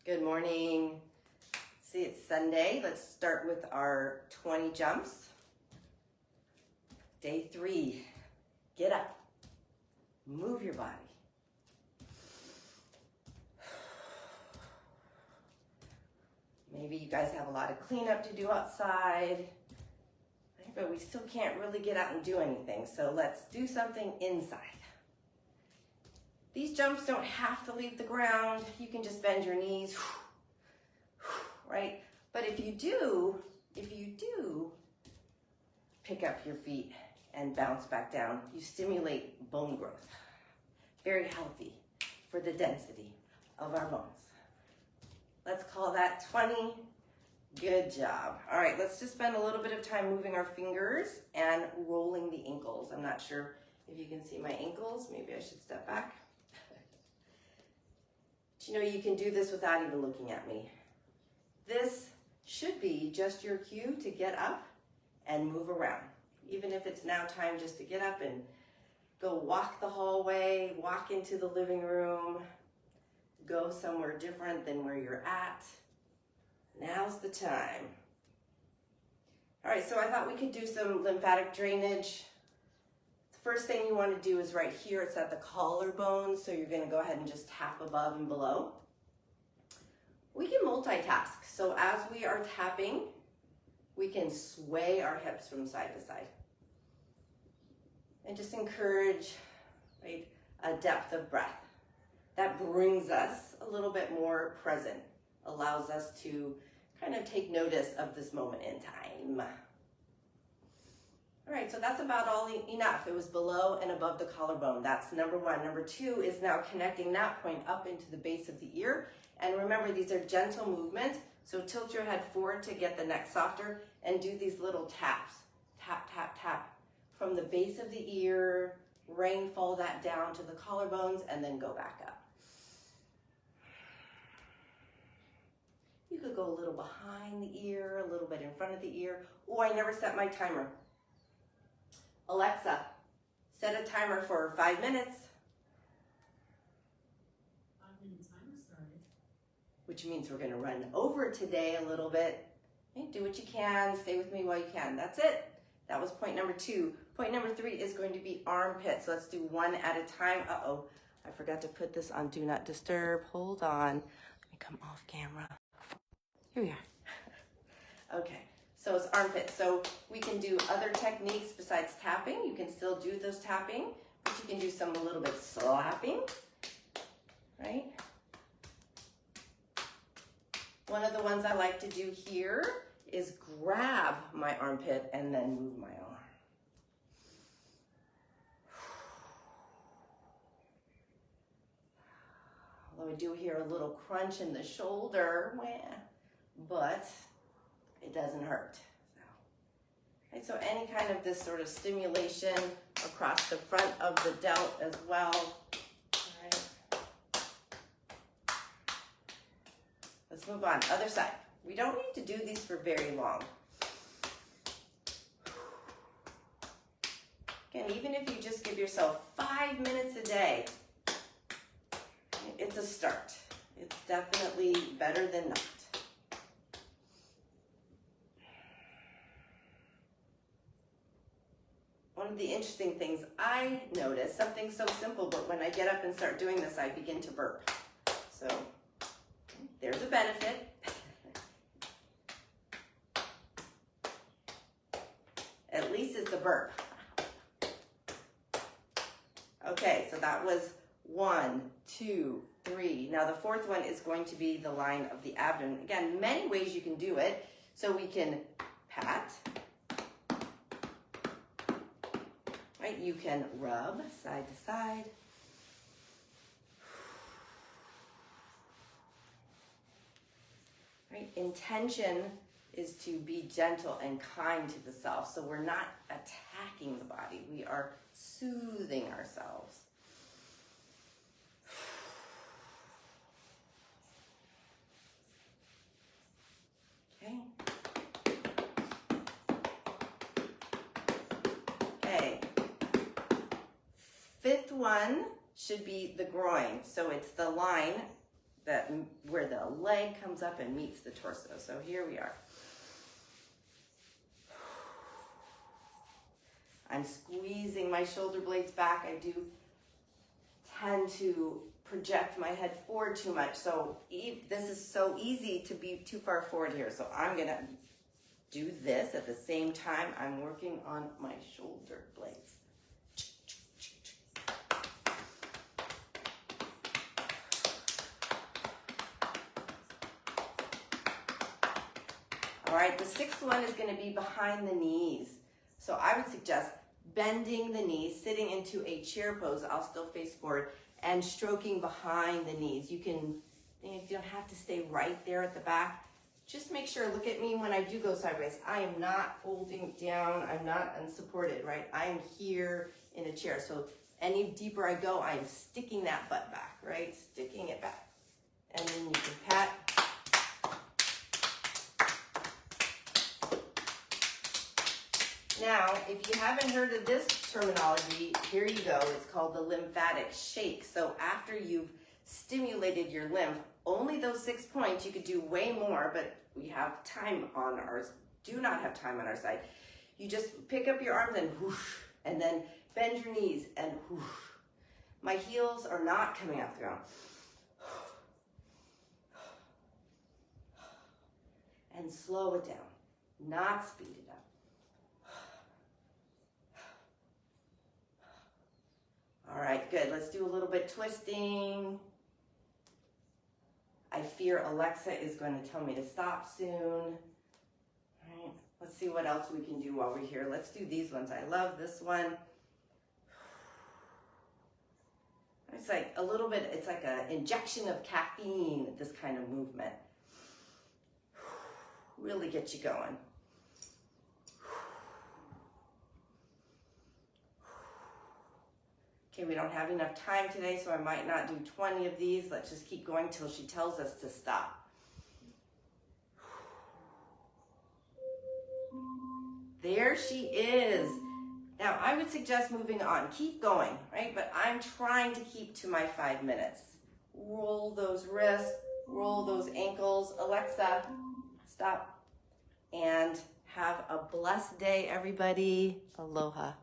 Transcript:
Good morning. See, it's Sunday. Let's start with our 20 jumps. Day 3. Get up. Move your body. Maybe you guys have a lot of cleanup to do outside, but we still can't really get out and do anything. So let's do something inside. These jumps don't have to leave the ground. You can just bend your knees, right? But if you do pick up your feet and bounce back down, you stimulate bone growth. Very healthy for the density of our bones. Let's call that 20. Good job. All right, let's just spend a little bit of time moving our fingers and rolling the ankles. I'm not sure if you can see my ankles. Maybe I should step back. But you know, you can do this without even looking at me. This should be just your cue to get up and move around. Even if it's now time just to get up and go walk the hallway, walk into the living room, go somewhere different than where you're at. Now's the time. All right, so I thought we could do some lymphatic drainage. The first thing you want to do is right here. It's at the collarbone, so you're going to go ahead and just tap above and below. We can multitask. So as we are tapping, we can sway our hips from side to side. And just encourage, right, a depth of breath. That brings us a little bit more present, allows us to kind of take notice of this moment in time. All right, so that's about all enough. It was below and above the collarbone. That's number 1. Number 2 is now connecting that point up into the base of the ear. And remember, these are gentle movements, so tilt your head forward to get the neck softer and do these little taps. Tap, tap, tap. From the base of the ear, rainfall that down to the collarbones, and then go back up. You could go a little behind the ear, a little bit in front of the ear. Oh, I never set my timer. Alexa, set a timer for 5 minutes. 5-minute timer started. Which means we're going to run over today a little bit. Okay, do what you can. Stay with me while you can. That's it. That was point number 2. Point number 3 is going to be armpits. So let's do one at a time. Uh-oh, I forgot to put this on Do Not Disturb. Hold on. Let me come off camera. Here we are. Okay, so it's armpits. So we can do other techniques besides tapping. You can still do those tapping, but you can do some a little bit slapping, right? One of the ones I like to do here is grab my armpit and then move my arm. Although I do hear a little crunch in the shoulder, but it doesn't hurt. Right, so any kind of this sort of stimulation across the front of the delt as well. All right. Let's move on. Other side. We don't need to do these for very long. Again, even if you just give yourself 5 minutes a day, it's a start. It's definitely better than not. One of the interesting things I notice, something so simple, but when I get up and start doing this, I begin to burp. So there's a benefit. At least it's a burp. Okay, so that was 1, 2, 3. Now the 4th one is going to be the line of the abdomen. Again, many ways you can do it. So we can pat. Right, you can rub side to side. Right, intention is to be gentle and kind to the self. So we're not attacking the body. We are soothing ourselves. Okay. Okay. 5th one should be the groin. So it's the line where the leg comes up and meets the torso. So here we are. I'm squeezing my shoulder blades back. I do tend to project my head forward too much. So this is so easy to be too far forward here. So I'm gonna do this at the same time I'm working on my shoulder blades. All right, the sixth one is gonna be behind the knees. So I would suggest bending the knees, sitting into a chair pose. I'll still face forward and stroking behind the knees. You don't have to stay right there at the back. Just make sure, look at me when I do go sideways. I am not folding down. I'm not unsupported, right? I am here in a chair. So any deeper I go, I am sticking that butt back, right? Sticking it back. And then you can pat. Now, if you haven't heard of this terminology, here you go. It's called the lymphatic shake. So after you've stimulated your lymph, only those 6 points, you could do way more, but we have time on ours. Do not have time on our side. You just pick up your arms and whoosh, and then bend your knees and whoosh. My heels are not coming off the ground. And slow it down, not speed it up. All right, good. Let's do a little bit twisting. I fear Alexa is going to tell me to stop soon. All right, let's see what else we can do while we're here. Let's do these ones. I love this one. It's like a little bit, it's like an injection of caffeine, this kind of movement. Really get you going. Okay, we don't have enough time today, so I might not do 20 of these. Let's just keep going till she tells us to stop. There she is. Now, I would suggest moving on. Keep going, right? But I'm trying to keep to my 5 minutes. Roll those wrists, roll those ankles. Alexa, stop. And have a blessed day, everybody. Aloha.